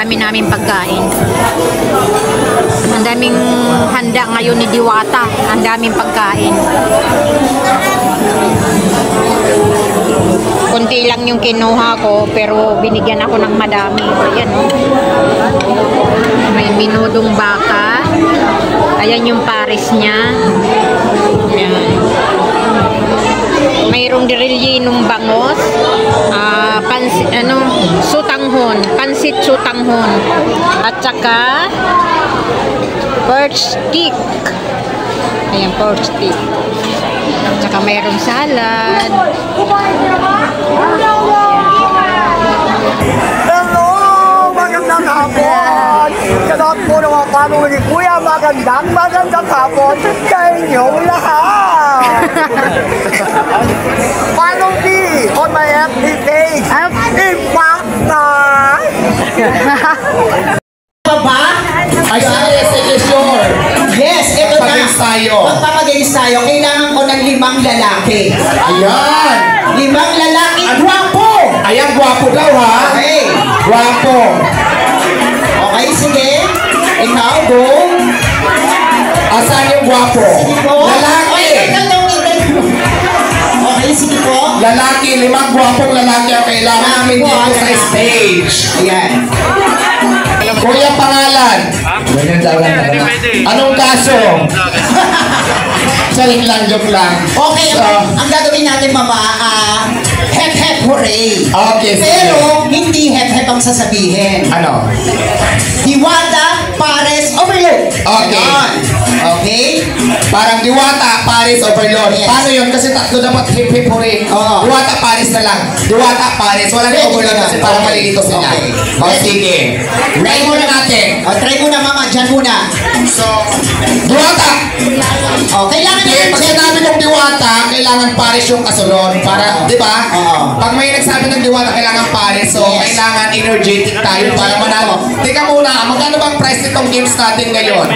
dami namin pagkain. Ang daming handa ngayon ni Diwata. Ang daming pagkain. Kunti lang yung kinuha ko, pero binigyan ako ng madami. Ayan, oh. May minudong baka. Ayan yung pares niya. Ayan. Mayroong dirilyenong bangos. Sutanghon. Pansit sutanghon. At saka perch stick. Ayan, perch stick. At saka mayroong salad. Hello! Magandang hapon! Salamat po ng mga pamilya ni Kuya. Magandang hapon sa inyong lahat! Follow me on my FB page. Impact na! Ba? Yes, it is sure. Yes, ito na. Magpapagays tayo. Magpapagays tayo. Kailangan ko ng 5 lalaki. Ayan. 5 lalaki. Gwapo! Ayan, gwapo daw ha. Okay. Gwapo. Okay, sige. Ikaw, go. Asan yung gwapo? Lalaki. Okay, sige po. Lalaki, 5 gwapong lalaki ang kailangan namin dito sa stage. Ayan. Kuya, pangalan? Anong kaso? Saling lang, joke lang. Okay, ang gagawin natin, mama, hep-hep hooray. Okay, sige. Pero, hindi hep-hep ang sasabihin. Ano? Diwata, Pares, Overload. Okay. Ganon. Okay? Parang Diwata, Pares, Overlord. Yes. Paano yun? Kasi tatlo dapat hip-hip hooray. Oo. Diwata, Pares na lang. Diwata, Pares. Wala na Overlord kasi parang malilito sila. Okay. O, sige. Try muna natin. Try muna, mama. Diyan muna. So, Diwata. Kailangan Okay, pag sinabi ng Diwata, kailangan Pares yung kasunod. Para, di ba? Oo. Pag may nagsabi ng Diwata, kailangan Pares. So, Yes. kailangan energetic tayo para manalo. Teka muna, magkano bang price nitong games natin ngayon?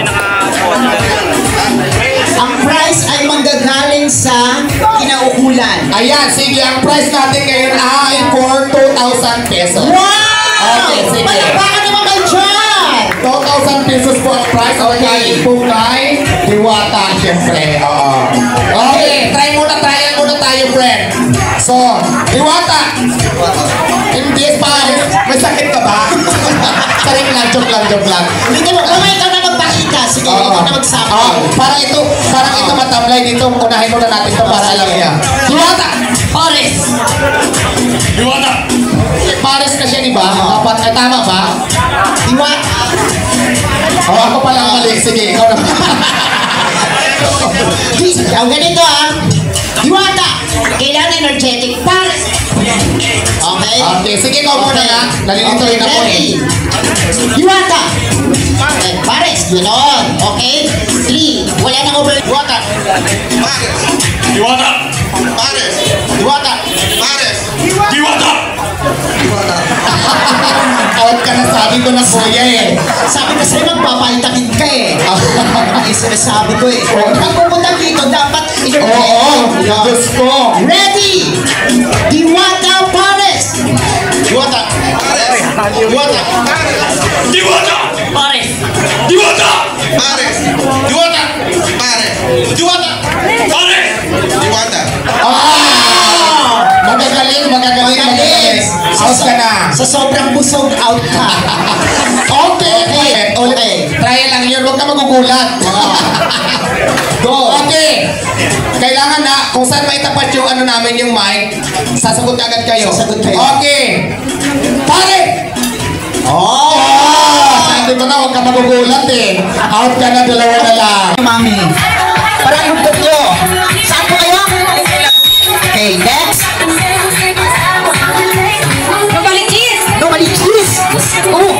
Ang price ay manggagaling sa kinaukulan. Ayan, sige, ang price natin ngayon ay for 2,000 pesos. Wow! Okay, sige. Palakpakan naman kayo dyan! 2,000 pesos po ang price. Okay, po kay Diwata, syempre. Oo. Okay, try muna tayo, friend. So, Diwata. Hindi pa. May sakit ka ba? Saring lang, joke lang. Hindi mo, kung ikaw na magpakita, sige, ikaw na magsabi. Parang ito matablay dito. Unahin muna natin ito para alam niya. Diwata! Pares! Diwata! Pares ka siya, di ba? Dapat, tama ba? Diwata! Ako pala ang mali. Sige, ikaw na. Ang ganito Diwata! Kailangan energetic. Pares! Okay? Okay, sige, ikaw muna nga. Nalilito rin ako eh. Diwata! Okay, Pares! Ganon. Okay? 3. Wala nang over. Diwata! Pares! Diwata! Pares! Diwata! Pares! Diwata! Out ka na, sabi ko na kuya eh. Sabi ko sa'yo, magpapaitakin ka eh. Ay, sinasabi ko eh. Ang pupunta dito, dapat Oo, Diyos ko. Ready! Diwata Pares! Diwata! Pares! Diwata! Diwata! Pares! Diwata! Pares! Diwata! Pares! Diwata! Pares! Diwata! Magagaling. Out ka na. Sa sobrang busog, out ka. Okay. Try lang yun. Huwag ka magugulat. Go. Okay. Kailangan na, kung saan maitapat yung ano namin, yung mic, sasagot agad kayo. Sasagot kayo. Okay. Pare! Sabi ko na, huwag ka magugulat eh. Out ka na, 2 na lang. Mami, parang hugtog nyo. Saan po kayo? Okay, next. Nobody cheese. Oh,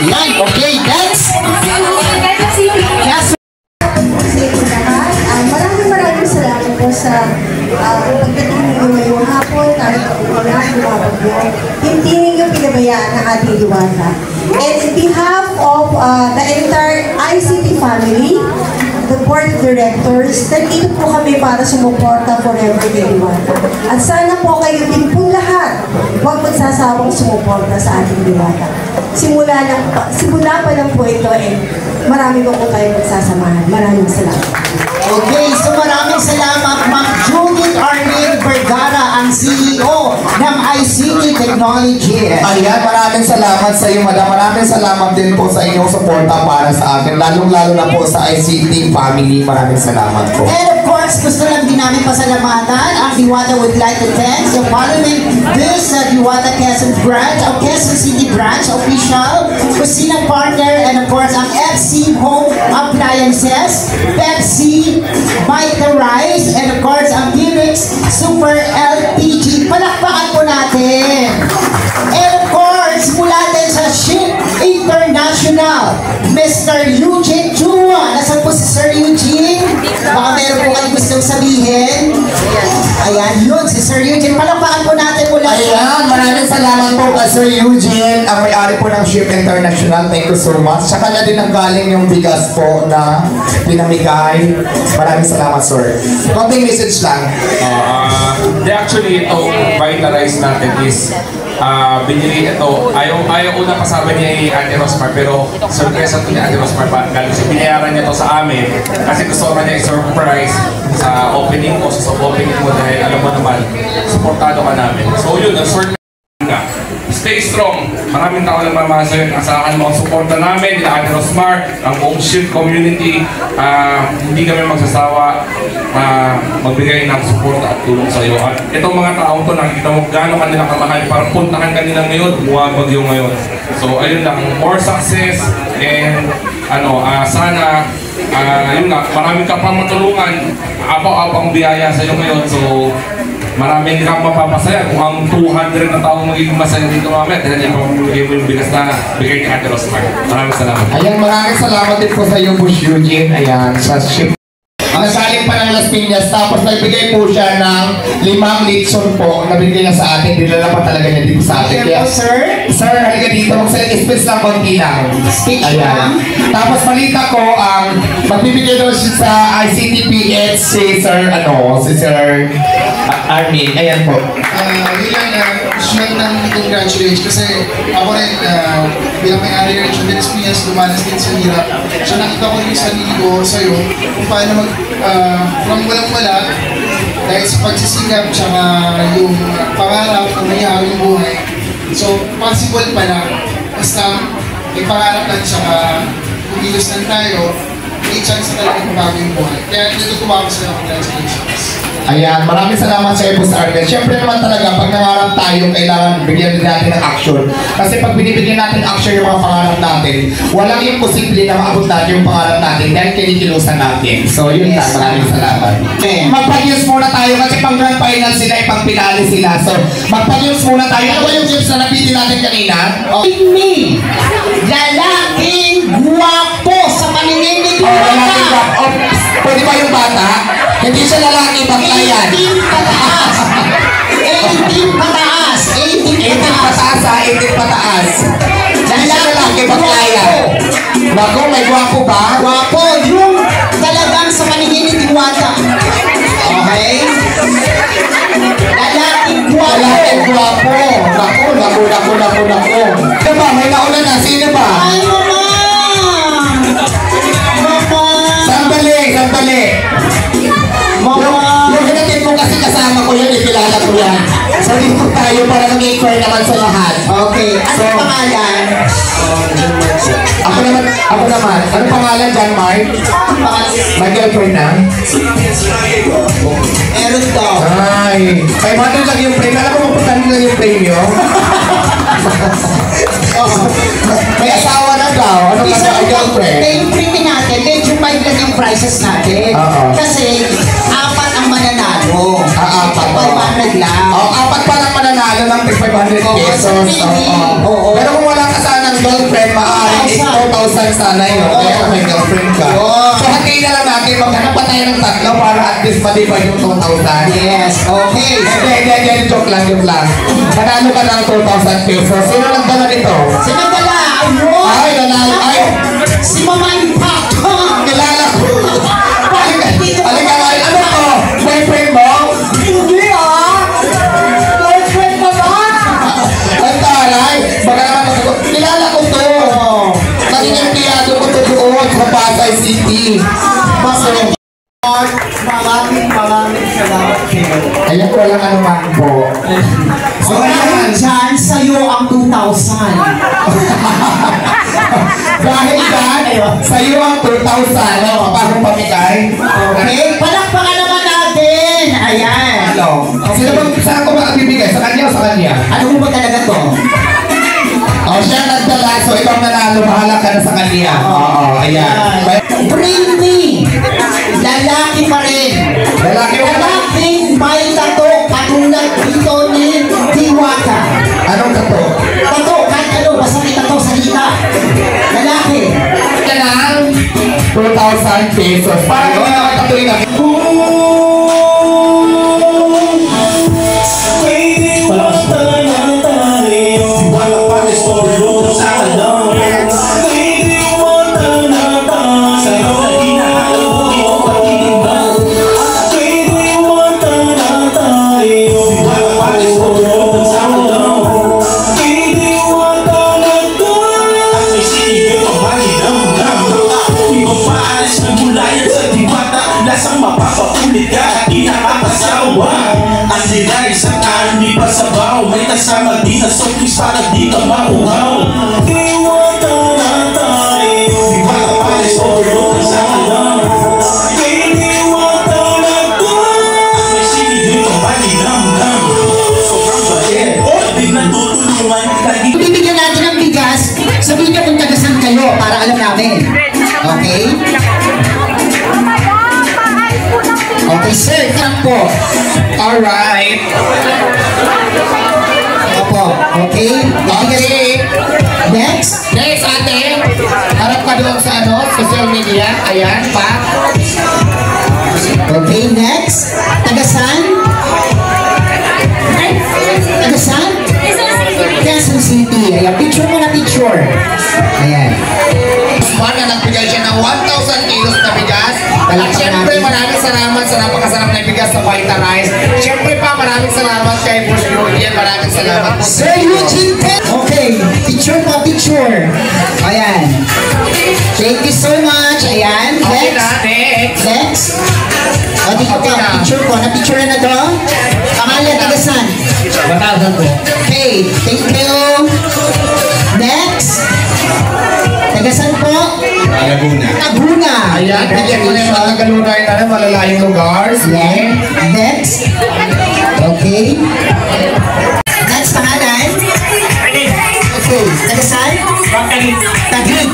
yan. Okay, next. Yes. Maraming salamat po sa pagdating ninyo ngayong hapon. Narito po kami lumabagyo. Hindi ninyo pinabayaan ang ating Diwata. And in behalf of the entire ICT family, the board of directors, nandito po kami para sumuporta forever kay Diwata. At sana po kayo din po lahat, huwag magsasawang sumuporta sa ating Diwata. Simula pa lang po ito marami po tayo magsasamahan. Maraming salamat. Okay, so maraming salamat Ma'am Judith Arlene Vergara, ang CEO ng ICT Technology. Ayan, maraming salamat sa iyo, madam. Maraming salamat din po sa inyong suporta para sa akin. Lalong-lalo na po sa ICT family. Maraming salamat po. And of course, gusto lang din namin pasalamatan ang Diwata would like to thank the following this Diwata Quezon branch, o Quezon City branch official, Kusina partner, and of course ang FC Home Appliances, Pepsi, Bite the Rice, and of course ang Gimmicks Super LPG. Palakpakan po natin. And of course, mula din sa Ship International, Mr. Eugene Chua. Nasaan po si Sir Eugene? Baka meron po kayo gustong sabihin. Ayan, yun, si Sir Eugene. Palakpakan po natin mula. Ayan, maraming salamat po kay Sir Eugene, ang may-ari po ng Ship International. Thank you so much. Sa kanya din ang galing yung bigas po na pinamigay. Maraming salamat, sir. Konting message lang. Actually, ito, Vita Rice natin is binili ito. Ayaw una pa sabi niya ni Ate Rosmar, pero surprise ito ni Ate Rosmar pa. Kasi binayaran niya ito sa amin kasi gusto niya i-surprise sa opening ko, sa opening mo dahil alam mo naman, supportado ka namin. So yun, short na. Stay strong. Maraming tao na mamasahin. Asahan mo ang suporta namin, nila Ate Rosmar, ang buong Shield community. Hindi kami magsasawa magbigay ng suporta at tulong sa iyo. At itong mga taong to, nakikita mo gano'ng kanila kamahal. Parang puntahan kanila ngayon, buwabagyo ngayon. So ayun lang, more success and sana yun nga, maraming ka pang matulungan. Apaw-apang biyaya sa iyo ngayon. So maraming kang mapapasaya kung ang 200 na taong magiging masaya dito mamaya dahil ipamimigay mo yung bigas na bigay ni Ate Rosmar. Maraming salamat. Ayan, maraming salamat din po sa iyo, Boss Eugene. Ayan, sa Ship. Nasaling pa ng Las Piñas, tapos nagbigay po siya ng 5 litson po na binigay niya sa atin. Dinala pa talaga niya dito sa atin. Kaya, sir, halika dito. Mag-speech lang konti lang. Ayan. Tapos balita ko, magbibigay daw siya sa ICTPH si Sir Armin. Ayan po. Gusto lang congratulations kasi ako rin bilang may-ari rin siya, Las Piñas, dumanas din sa hirap. So nakita ko rin sa ligo sa'yo kung paano from walang-wala dahil sa pagsisigap tsaka yung pangarap na mayroon yung buhay. So possible pala basta may pangarap lang tsaka kumilos lang tayo, may chance na talaga mabago yung buhay. Kaya natutuwa ko sa'yo, congratulations. Ayan, maraming salamat sa iyo, Boss Armin. Siyempre naman talaga, pag nangarap tayo, kailangan bigyan din natin ng action. Kasi pag binibigyan natin action yung mga pangarap natin, walang imposible na maabot natin yung pangarap natin dahil kinikilusan natin. So, yun lang. Maraming salamat. Magpag-use muna tayo kasi pang grand final sila, ipang pinali sila. So, magpag-use muna tayo. Ano ba yung gifts na napili natin kanina? Me, lalaking guwapo sa paningin ni Lalaking Diwata. guwapo. Pwede ba yung bata? Hindi siya lalaki, bakla yan. 18 pataas. 18 pataas. 18 pataas. 18 pataas. Hindi siya lalaki, bakla yan. Naku, may guwapo ba? Guwapo. Yung talagang sa paningin ni Diwata. Okay? Lalaking guwapo. Lalaking guwapo. Naku. Diba, may nauna na. Sino ba? Ay, mama! Mama! Sandali. Yung hinatid mo kasi kasama ko yan, ikilala ko yan. So dito tayo para mag-inquire naman sa lahat. Okay, anong pangalan? Ako naman. Anong pangalan, John Mark? May girlfriend na? Meron to. Ay, 500 lang yung premium. Alam mo, magpapagod lang yung premium. May asawa na daw. Ano ba sa girlfriend? Yung premium natin, medyo 5 lang yung prices natin. Kasi 4 ang mananalo. 500 lang. Apat pa lang mananalo ng 500 pesos. Pero kung wala ka sanang girlfriend, maaaring 4,000 sana yun. Kaya may girlfriend ka. So hati na lang natin, maghanap pa tayo ng tatlo para at least matibay yung 2,000. Yes, okay. Hindi, joke lang. Manalo ka ng 2,000 pesos. Sino nagdala nito? Sinagdala, ayun. Ay, nanalo. Ay, Si Mama Impact. kilala ko. Kilala ko to. Naging empleyado ko to doon sa Pasay City. So, Maraming salamat sa'yo. ayan ko lang ano man po. So, dahil dyan, sa'yo ang 2,000. Dahil dyan, sa'yo ang 2,000. Ano, parang pamigay. Okay? Palakpakan naman natin. Ayan. Ano? Sino bang, saan ko ba bibigay? Sa kanya o sa kanya? Ano mo ba talaga to? O, siya nagdala. So, ikaw nanalo. Bahala ka na sa kanya. Oo, ayan. Bring me. Lalaki pa rin. Lalaki pa rin. Lalaking may tato katulad dito ni Diwata. Anong kato? Tato, kahit ano, basta may tato sa hita. Lalaki. Ito lang. 2,000 pesos. Parang mga katatuloy na. Lasang mapapaulit ka, di nakakasawa. Ang nilay sa karni pa sa baw, may kasama di na sopis para di ka mauhaw. Iwata na tayo, di ba ka pares overload sa alam? Iwata na tayo, may sinigil ka ba ni Nam-Nam? Sobrang bayet, di natutulungan, lagi. Bibigyan natin ng bigas, sabihin niyo kung tagasan kayo para alam natin. Okay? Okay, sir, thank po. Alright. Opo, okay? Okay. Next. Next, ate. Harap ka doon sa ano, social media. Ayan, pa. Okay, next. Tagasan? Tagasan? Quezon City. Ayan, picture mo na picture. Ayan. One na nagbigay siya ng 1,000 kilos na bigas. At syempre maraming salamat sa napakasarap na bigas sa Vita Rice. Syempre pa maraming salamat kay Boss Julian. Maraming salamat. Sir Eugene Ted. Okay, picture po, picture. Ayan. Thank you so much. Ayan. Okay Next. na, next. Next. O, dito Okay po, na. picture po. Na-picture na to. Pangalan, tagasan. 1,000 po. Okay, thank you. Next. Tagasan po. Laguna. Laguna. Ayan, bigyan ko na yung mga Tagalunay na malalayong lugar. Ayan. Next. Okay. Next, pangalan. Okay, tagasan. Taguig.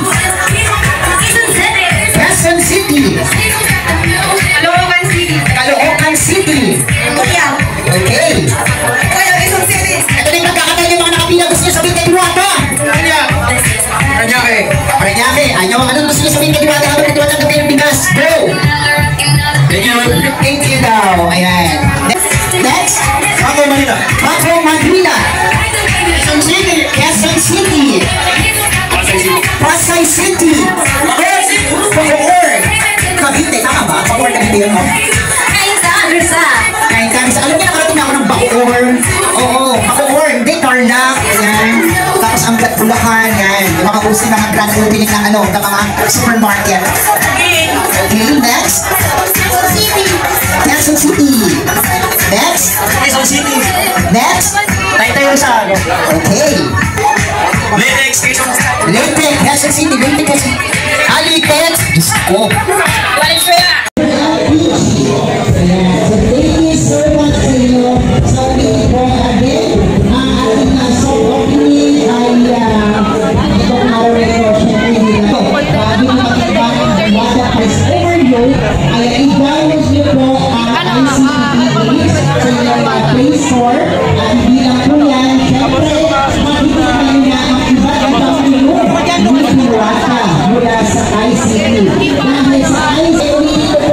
Quezon City. Caloocan City. Okay. Ito na yung magkakataon yung mga nakapila. Gusto nyo sabihin kay Diwata. Kanyake. Paranaque. Ayaw, anong gusto nyo sabihin kay Diwata? Habang Diwata ang ng bigas. Go! Thank you daw. Ayan. Next. Ako Manila. Metro Manila. Quezon City. Quezon City. Pasay City. Bacoor. Cavite. Tama ba? Bacoor Cavite yun, no? Kahit kami sa alam niya, nakarating na ako ng Bacoor. Oo, Bacoor. Hindi, Tarlac. Ayan. Tapos ang Bulacan. Yan. Yung mga usin mga grand opening ng ano, ng mga supermarket. Okay, next. Quezon City. Next. Quezon City. Next. Tayo sa ano. Okay. Lenex, Quezon City. Leyte, Quezon City. Leyte, Quezon City. Leyte. Diyos ko. So thank you so much sa inyo. So po again, ang ating song opening ay itong araw ito, syempre nila. Bago na makikibang ang Diwata is overload, ay i-download nyo po ang ICTV sa inyong Play Store. At bilang po yan, syempre, makikita nyo ang iba't ibang menu ni Diwata mula sa ICTV. Dahil sa ICTV, dito po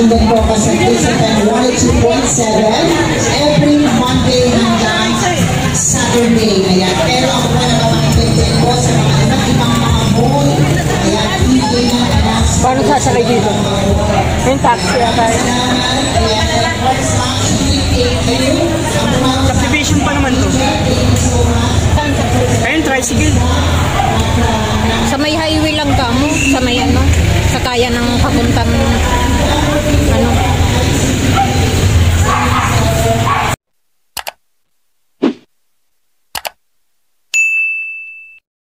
Nandun po ka sa KSFM 102.7 every Monday hanggang Saturday. Ayan. Pero ako po nakapakipagpapit po sa mga iba't ibang mga mall. Ayan, hindi na anak. Paano sasakay dito? Yung taxi ata. Subdivision pa naman to. Ayun, tricycle. Sa may highway lang ka mo. Sa may